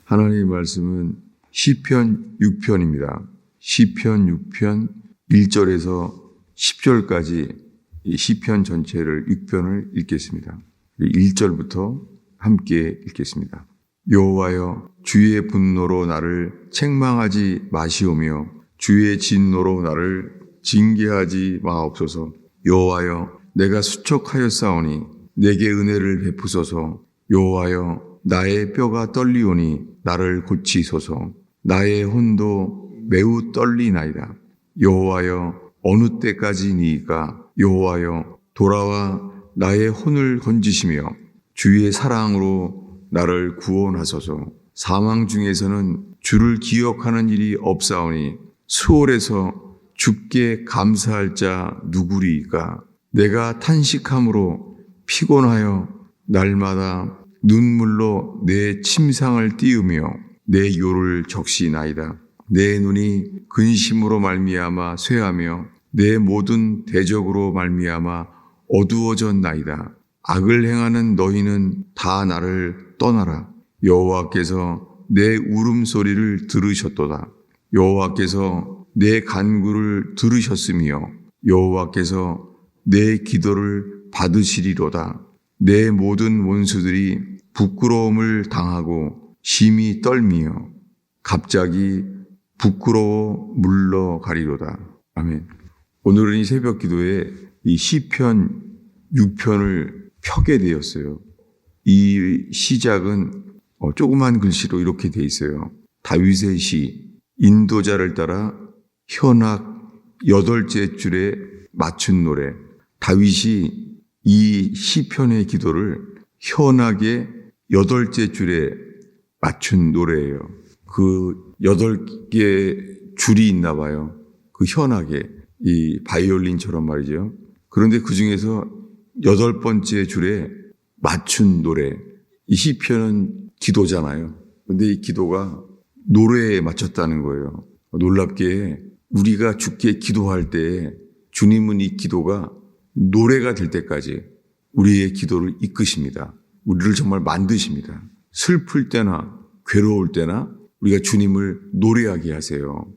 하나님의 말씀은 시편 6편입니다. 시편 6편 1절에서 10절까지 이 시편 전체를 6편을 읽겠습니다. 1절부터 함께 읽겠습니다. 여호와여, 주의 분노로 나를 책망하지 마시오며 주의 진노로 나를 징계하지 마옵소서. 여호와여, 내가 수척하였사오니 내게 은혜를 베푸소서. 여호와여, 나의 뼈가 떨리오니 나를 고치소서. 나의 혼도 매우 떨리나이다. 여호와여, 어느 때까지니이까? 여호와여, 돌아와 나의 혼을 건지시며 주의 사랑으로 나를 구원하소서. 사망 중에서는 주를 기억하는 일이 없사오니 수월에서 주께 감사할 자 누구리이까? 내가 탄식함으로 피곤하여 날마다 눈물로 내 침상을 띄우며 내 요를 적시나이다. 내 눈이 근심으로 말미암아 쇠하며 내 모든 대적으로 말미암아 어두워졌나이다. 악을 행하는 너희는 다 나를 떠나라. 여호와께서 내 울음소리를 들으셨도다. 여호와께서 내 간구를 들으셨으며 여호와께서 내 기도를 받으시리로다. 내 모든 원수들이 부끄러움을 당하고 심히 떨미며 갑자기 부끄러워 물러가리로다. 아멘. 오늘은 이 새벽 기도에 이 시편 6편을 펴게 되었어요. 이 시작은 조그만 글씨로 이렇게 돼 있어요. 다윗의 시, 인도자를 따라 현악 8째 줄에 맞춘 노래. 다윗이 이 시편의 기도를 현악의 8째 줄에 맞춘 노래예요. 그 8개의 줄이 있나 봐요. 그 현악에, 이 바이올린처럼 말이죠. 그런데 그 중에서 8번째 줄에 맞춘 노래. 이 시편은 기도잖아요. 그런데 이 기도가 노래에 맞췄다는 거예요. 놀랍게 우리가 주께 기도할 때 주님은 이 기도가 노래가 될 때까지 우리의 기도를 이끄십니다. 우리를 정말 만드십니다. 슬플 때나 괴로울 때나 우리가 주님을 노래하게 하세요.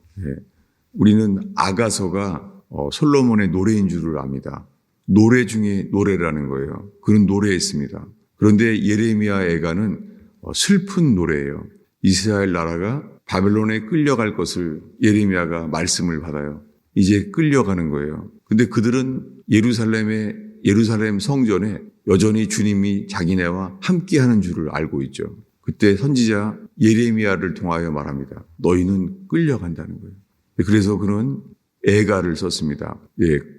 우리는 아가서가 솔로몬의 노래인 줄을 압니다. 노래 중에 노래라는 거예요. 그는 노래했습니다. 그런데 예레미야 애가는 슬픈 노래예요. 이스라엘 나라가 바벨론에 끌려갈 것을 예레미야가 말씀을 받아요. 이제 끌려가는 거예요. 근데 그들은 예루살렘 성전에 여전히 주님이 자기네와 함께하는 줄을 알고 있죠. 그때 선지자 예레미야를 통하여 말합니다. 너희는 끌려간다는 거예요. 그래서 그는 애가를 썼습니다.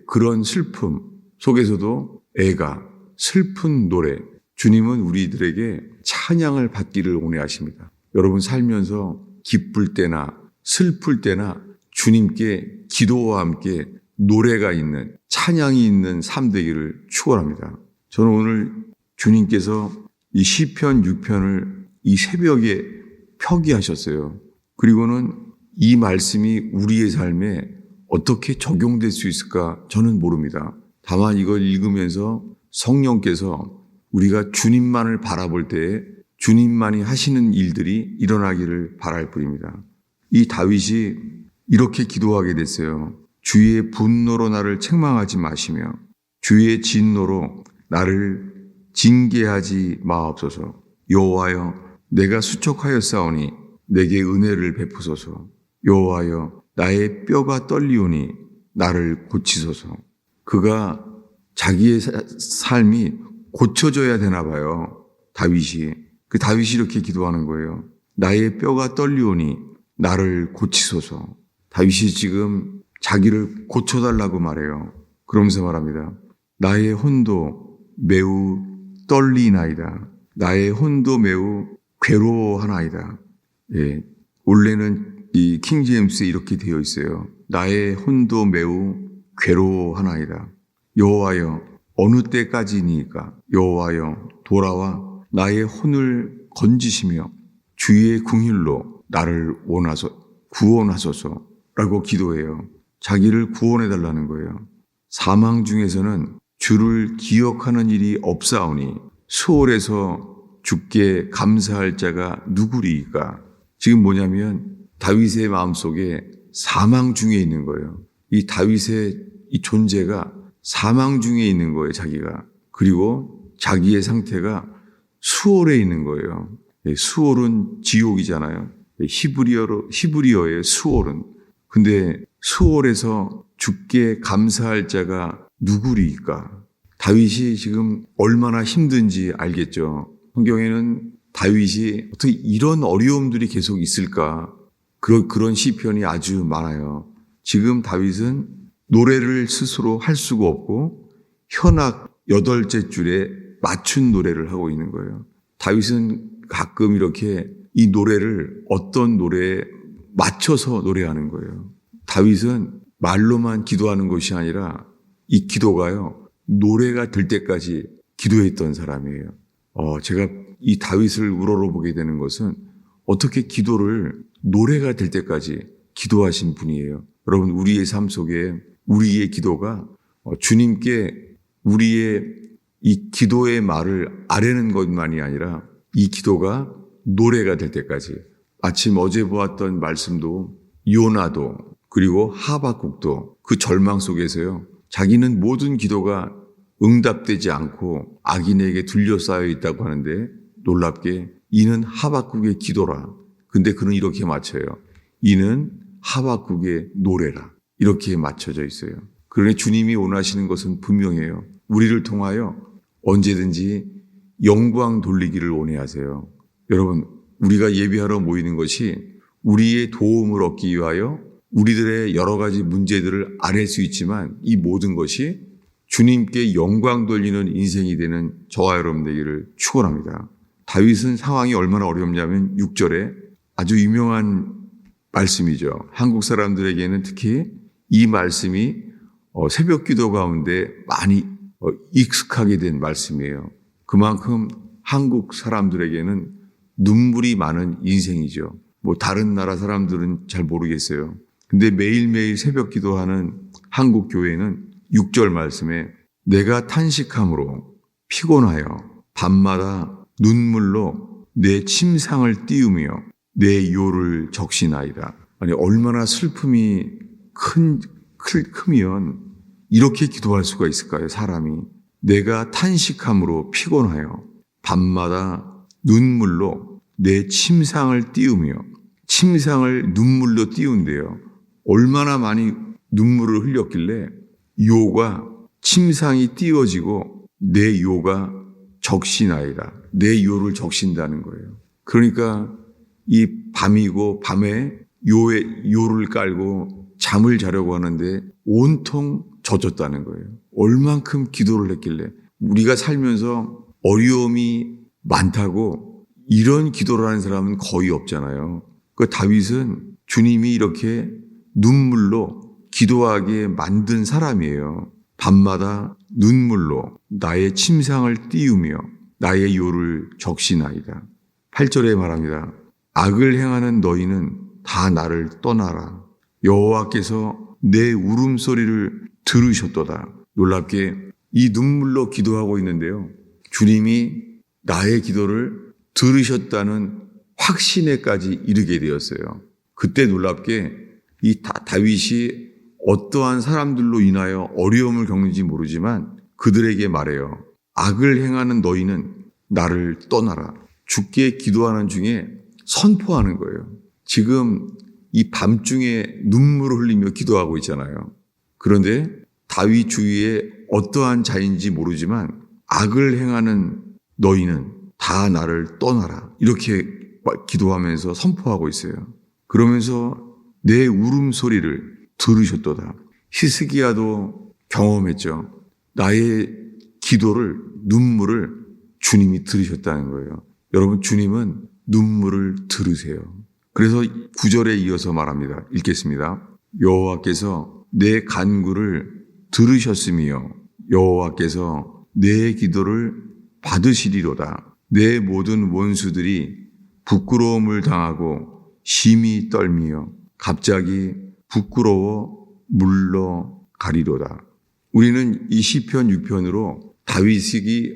그런 슬픔 속에서도 애가, 슬픈 노래. 주님은 우리들에게 찬양을 받기를 원하십니다. 여러분 살면서 기쁠 때나 슬플 때나 주님께 기도와 함께 노래가 있는, 찬양이 있는 삶 되기를 축원합니다. 저는 오늘 주님께서 이 시편 6편을 이 새벽에 표기하셨어요. 그리고는 이 말씀이 우리의 삶에 어떻게 적용될 수 있을까 저는 모릅니다. 다만 이걸 읽으면서 성령께서 우리가 주님만을 바라볼 때에 주님만이 하시는 일들이 일어나기를 바랄 뿐입니다. 이 다윗이 이렇게 기도하게 됐어요. 주의 분노로 나를 책망하지 마시며 주의 진노로 나를 징계하지 마옵소서. 여호와여, 내가 수척하였사오니 내게 은혜를 베푸소서. 여호와여, 나의 뼈가 떨리오니 나를 고치소서. 그가 자기의 삶이 고쳐져야 되나 봐요. 다윗이 이렇게 기도하는 거예요. 나의 뼈가 떨리오니 나를 고치소서. 다윗이 지금 자기를 고쳐달라고 말해요. 그러면서 말합니다. 나의 혼도 매우 떨리나이다. 나의 혼도 매우 괴로워하나이다. 원래는 이 킹제임스에 이렇게 되어 있어요. 나의 혼도 매우 괴로워하나이다. 여호와여, 어느 때까지니까? 여호와여, 돌아와 나의 혼을 건지시며 주의 긍휼로 나를 구원하소서라고 기도해요. 자기를 구원해달라는 거예요. 사망 중에서는 주를 기억하는 일이 없사오니 수월에서 주께 감사할 자가 누구리이까? 지금 뭐냐면 다윗의 마음속에 사망 중에 있는 거예요. 이 다윗의 이 존재가 사망 중에 있는 거예요, 자기가. 그리고 자기의 상태가 수월에 있는 거예요. 수월은 지옥이잖아요. 히브리어의 수월은. 근데 수월에서 주께 감사할 자가 누구리이까? 다윗이 지금 얼마나 힘든지 알겠죠. 성경에는 다윗이 어떻게 이런 어려움들이 계속 있을까? 그런 시편이 아주 많아요. 지금 다윗은 노래를 스스로 할 수가 없고 현악 8째 줄에 맞춘 노래를 하고 있는 거예요. 다윗은 가끔 이렇게 이 노래를 어떤 노래에 맞춰서 노래하는 거예요. 다윗은 말로만 기도하는 것이 아니라 이 기도가요, 노래가 될 때까지 기도했던 사람이에요. 제가 이 다윗을 우러러보게 되는 것은 어떻게 기도를 노래가 될 때까지 기도하신 분이에요. 여러분, 우리의 삶 속에 우리의 기도가 주님께 우리의 이 기도의 말을 아뢰는 것만이 아니라 이 기도가 노래가 될 때까지, 아침 어제 보았던 말씀도 요나도 그리고 하박국도 그 절망 속에서요, 자기는 모든 기도가 응답되지 않고 악인에게 둘러싸여 있다고 하는데 놀랍게 이는 하박국의 기도라. 근데 그는 이렇게 맞춰요. 이는 하박국의 노래라. 이렇게 맞춰져 있어요. 그러니 주님이 원하시는 것은 분명해요. 우리를 통하여 언제든지 영광 돌리기를 원해하세요. 여러분, 우리가 예배하러 모이는 것이 우리의 도움을 얻기 위하여 우리들의 여러 가지 문제들을 아뢰 수 있지만 이 모든 것이 주님께 영광 돌리는 인생이 되는 저와 여러분 되기를 축원합니다. 다윗은 상황이 얼마나 어렵냐면 6절에 아주 유명한 말씀이죠. 한국 사람들에게는 특히 이 말씀이 새벽 기도 가운데 많이 익숙하게 된 말씀이에요. 그만큼 한국 사람들에게는 눈물이 많은 인생이죠. 다른 나라 사람들은 잘 모르겠어요. 근데 매일매일 새벽 기도하는 한국 교회는 6절 말씀에 내가 탄식함으로 피곤하여 밤마다 눈물로 내 침상을 띄우며 내 요를 적시나이다. 아니, 얼마나 슬픔이 크면 이렇게 기도할 수가 있을까요, 사람이? 내가 탄식함으로 피곤하여 밤마다 눈물로 내 침상을 띄우며, 침상을 눈물로 띄운대요. 얼마나 많이 눈물을 흘렸길래 요가, 침상이 띄워지고 내 요가 적시나이다. 내 요를 적신다는 거예요. 그러니까 이 밤이고 밤에 요를 깔고 잠을 자려고 하는데 온통 젖었다는 거예요. 얼만큼 기도를 했길래. 우리가 살면서 어려움이 많다고 이런 기도를 하는 사람은 거의 없잖아요. 그 다윗은 주님이 이렇게 눈물로 기도하게 만든 사람이에요. 밤마다 눈물로 나의 침상을 띄우며 나의 요를 적시나이다. 8절에 말합니다. 악을 행하는 너희는 다 나를 떠나라. 여호와께서 내 울음소리를 들으셨도다. 놀랍게 이 눈물로 기도하고 있는데요, 주님이 나의 기도를 들으셨다는 확신에까지 이르게 되었어요. 그때 놀랍게 이 다윗이 어떠한 사람들로 인하여 어려움을 겪는지 모르지만 그들에게 말해요. 악을 행하는 너희는 나를 떠나라. 주께 기도하는 중에 선포하는 거예요. 지금 이 밤중에 눈물을 흘리며 기도하고 있잖아요. 그런데 다윗 주위에 어떠한 자인지 모르지만 악을 행하는 너희는 다 나를 떠나라. 이렇게 기도하면서 선포하고 있어요. 그러면서 내 울음소리를 들으셨도다. 히스기야도 경험했죠. 나의 기도를, 눈물을 주님이 들으셨다는 거예요. 여러분, 주님은 눈물을 들으세요. 그래서 9절에 이어서 말합니다. 읽겠습니다. 여호와께서 내 간구를 들으셨으며 여호와께서 내 기도를 받으시리로다. 내 모든 원수들이 부끄러움을 당하고 심히 떨미며 갑자기 부끄러워 물러가리로다. 우리는 이 시편 6편으로 다윗이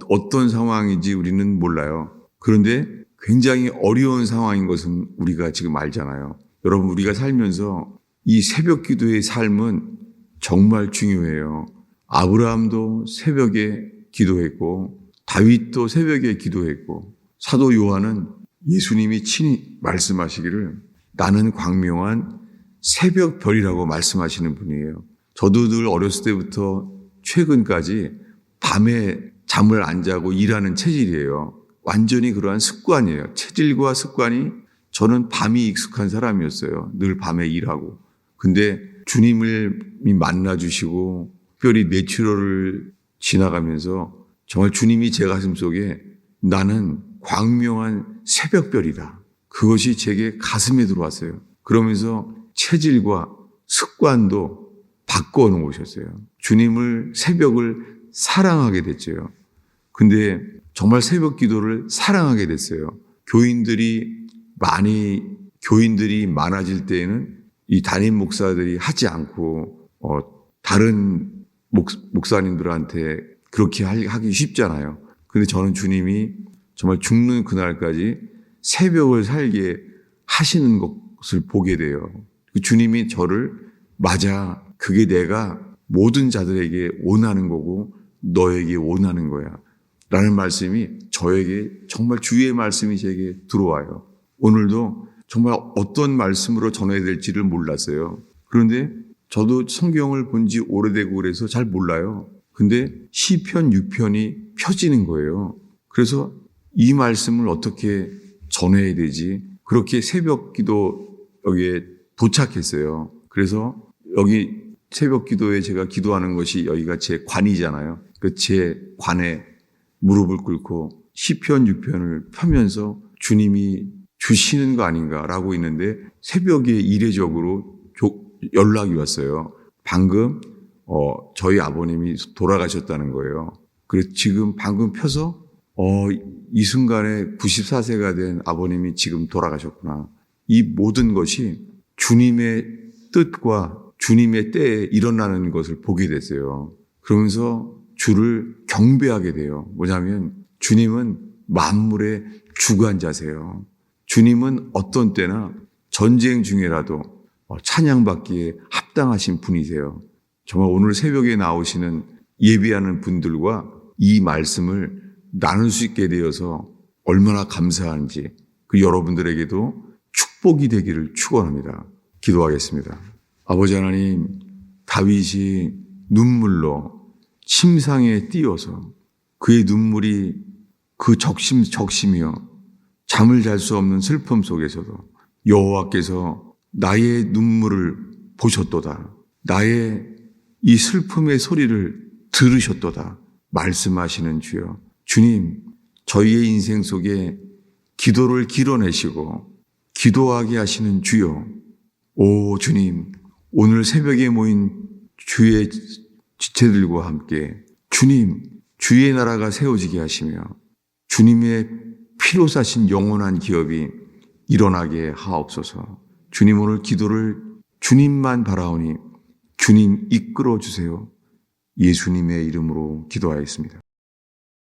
어떤 상황인지 우리는 몰라요. 그런데 굉장히 어려운 상황인 것은 우리가 지금 알잖아요. 여러분, 우리가 살면서 이 새벽 기도의 삶은 정말 중요해요. 아브라함도 새벽에 기도했고 다윗도 새벽에 기도했고 사도 요한은 예수님이 친히 말씀하시기를 나는 광명한 새벽별이라고 말씀하시는 분이에요. 저도 늘 어렸을 때부터 최근까지 밤에 잠을 안 자고 일하는 체질이에요. 완전히 그러한 습관이에요. 체질과 습관이 저는 밤이 익숙한 사람이었어요. 늘 밤에 일하고. 근데 주님을 만나 주시고 특별히 내추럴을 지나가면서 정말 주님이 제 가슴 속에 나는 광명한 새벽별이다. 그것이 제게 가슴에 들어왔어요. 그러면서 체질과 습관도 바꿔 놓으셨어요. 주님을 새벽을 사랑하게 됐죠. 근데 정말 새벽 기도를 사랑하게 됐어요. 교인들이 많아질 때에는 이 담임 목사들이 하지 않고 다른 목사님들한테 그렇게 하기 쉽잖아요. 근데 저는 주님이 정말 죽는 그날까지 새벽을 살게 하시는 것을 보게 돼요. 주님이 저를 맞아, 그게 내가 모든 자들에게 원하는 거고 너에게 원하는 거야 라는 말씀이 저에게 정말 주의 말씀이 제게 들어와요. 오늘도 정말 어떤 말씀으로 전해야 될지를 몰랐어요. 그런데 저도 성경을 본 지 오래되고 그래서 잘 몰라요. 근데 시편 6편이 펴지는 거예요. 그래서 이 말씀을 어떻게 전해야 되지? 그렇게 새벽 기도 여기에 도착했어요. 그래서 여기 새벽 기도에 제가 기도하는 것이 여기가 제 관이잖아요. 그 제 관에 무릎을 꿇고 시편 6편을 펴면서 주님이 주시는 거 아닌가라고 있는데 새벽에 이례적으로 연락이 왔어요. 방금 저희 아버님이 돌아가셨다는 거예요. 그래서 지금 방금 펴서 이 순간에 94세가 된 아버님이 지금 돌아가셨구나. 이 모든 것이 주님의 뜻과 주님의 때에 일어나는 것을 보게 됐어요. 그러면서 주를 경배하게 돼요. 뭐냐면 주님은 만물의 주관자세요. 주님은 어떤 때나 전쟁 중에라도 찬양받기에 합당하신 분이세요. 정말 오늘 새벽에 나오시는 예배하는 분들과 이 말씀을 나눌 수 있게 되어서 얼마나 감사한지 그 여러분들에게도 축복이 되기를 축원합니다. 기도하겠습니다. 아버지 하나님, 다윗이 눈물로 침상에 띄어서 그의 눈물이 그 적심이여 잠을 잘 수 없는 슬픔 속에서도 여호와께서 나의 눈물을 보셨도다. 나의 이 슬픔의 소리를 들으셨도다. 말씀하시는 주여. 주님, 저희의 인생 속에 기도를 길어내시고 기도하게 하시는 주여. 오 주님, 오늘 새벽에 모인 주의 지체들과 함께 주님, 주의 나라가 세워지게 하시며 주님의 피로 사신 영원한 기업이 일어나게 하옵소서. 주님, 오늘 기도를 주님만 바라오니 주님 이끌어 주세요. 예수님의 이름으로 기도하였습니다.